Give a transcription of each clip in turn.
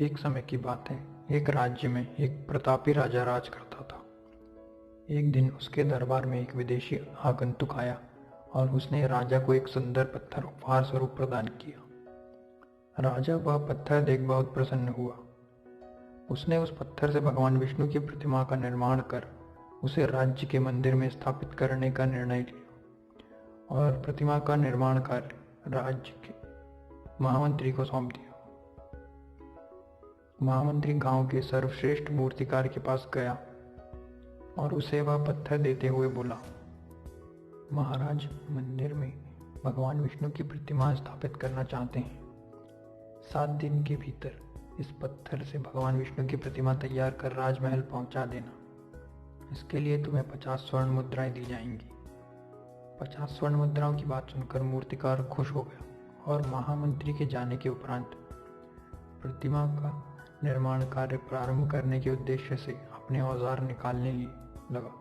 एक समय की बात है। एक राज्य में एक प्रतापी राजा राज करता था। एक दिन उसके दरबार में एक विदेशी आगंतुक आया और उसने राजा को एक सुंदर पत्थर उपहार स्वरूप प्रदान किया। राजा वह पत्थर देख बहुत प्रसन्न हुआ। उसने उस पत्थर से भगवान विष्णु की प्रतिमा का निर्माण कर उसे राज्य के मंदिर में स्थापित करने का निर्णय लिया और प्रतिमा का निर्माण कार्य राज्य के महामंत्री को सौंप दिया। महामंत्री गांव के सर्वश्रेष्ठ मूर्तिकार के पास गया और उसे वह पत्थर देते हुए बोला, महाराज, मंदिर में भगवान विष्णु की प्रतिमा स्थापित करना चाहते हैं। 7 दिन के भीतर इस पत्थर से भगवान विष्णु की प्रतिमा तैयार कर राजमहल पहुंचा देना। इसके लिए तुम्हें 50 स्वर्ण मुद्राएं दी जाएंगी। 50 स्वर्ण मुद्राओं की बात सुनकर मूर्तिकार खुश हो गया और महामंत्री के जाने के उपरांत प्रतिमा का निर्माण कार्य प्रारंभ करने के उद्देश्य से अपने औजार निकालने लगा।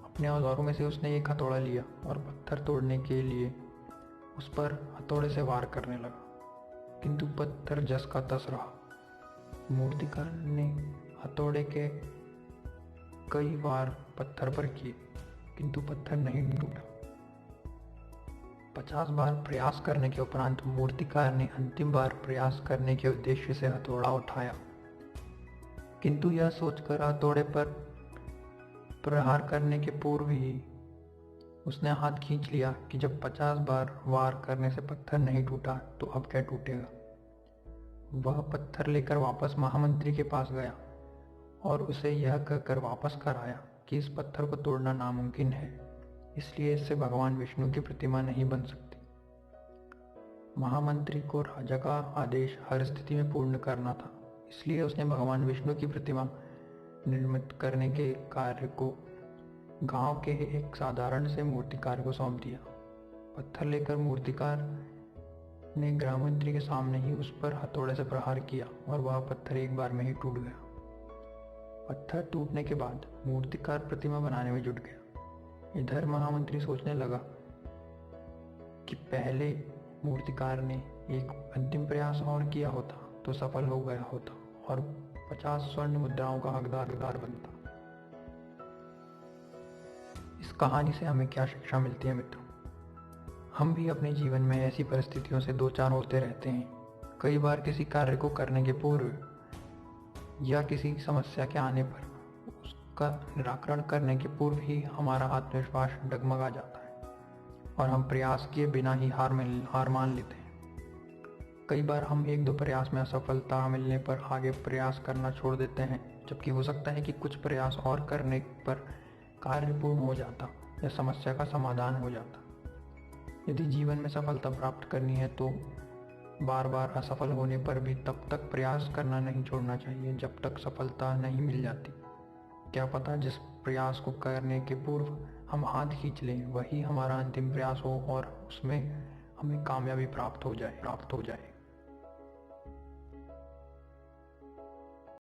अपने औजारों में से उसने एक हथौड़ा लिया और पत्थर तोड़ने के लिए उस पर हथौड़े से वार करने लगा, किंतु पत्थर जस का तस रहा। मूर्तिकार ने हथौड़े के कई वार पत्थर पर किए, किंतु पत्थर नहीं टूटा। 50 बार प्रयास करने के उपरांत मूर्तिकार ने अंतिम बार प्रयास करने के उद्देश्य से हथौड़ा उठाया, किंतु यह सोचकर हथौड़े पर प्रहार करने के पूर्व ही उसने हाथ खींच लिया कि जब 50 बार वार करने से पत्थर नहीं टूटा तो अब क्या टूटेगा। वह पत्थर लेकर वापस महामंत्री के पास गया और उसे यह कहकर वापस कर आया कि इस पत्थर को तोड़ना नामुमकिन है, इसलिए इससे भगवान विष्णु की प्रतिमा नहीं बन सकती। महामंत्री को राजा का आदेश हर स्थिति में पूर्ण करना था, इसलिए उसने भगवान विष्णु की प्रतिमा निर्मित करने के कार्य को गांव के एक साधारण से मूर्तिकार को सौंप दिया। पत्थर लेकर मूर्तिकार ने गृहमंत्री के सामने ही उस पर हथौड़े से प्रहार किया और वह पत्थर एक बार में ही टूट गया। पत्थर टूटने के बाद मूर्तिकार प्रतिमा बनाने में जुट गया। इधर महामंत्री सोचने लगा कि पहले मूर्तिकार ने एक अंतिम प्रयास और किया होता तो सफल हो गया होता और 50 स्वर्ण मुद्राओं का हकदार बनता। इस कहानी से हमें क्या शिक्षा मिलती है मित्रों? हम भी अपने जीवन में ऐसी परिस्थितियों से दो चार होते रहते हैं। कई बार किसी कार्य को करने के पूर्व या किसी समस्या के आने पर उसका निराकरण करने के पूर्व ही हमारा आत्मविश्वास डगमगा जाता है और हम प्रयास किए बिना ही हार मान लेते हैं। कई बार हम 1-2 प्रयास में असफलता मिलने पर आगे प्रयास करना छोड़ देते हैं, जबकि हो सकता है कि कुछ प्रयास और करने पर कार्य पूर्ण हो जाता या समस्या का समाधान हो जाता। यदि जीवन में सफलता प्राप्त करनी है तो बार बार असफल होने पर भी तब तक प्रयास करना नहीं छोड़ना चाहिए जब तक सफलता नहीं मिल जाती। क्या पता जिस प्रयास को करने के पूर्व हम हाथ खींच लें वही हमारा अंतिम प्रयास हो और उसमें हमें कामयाबी प्राप्त हो जाए।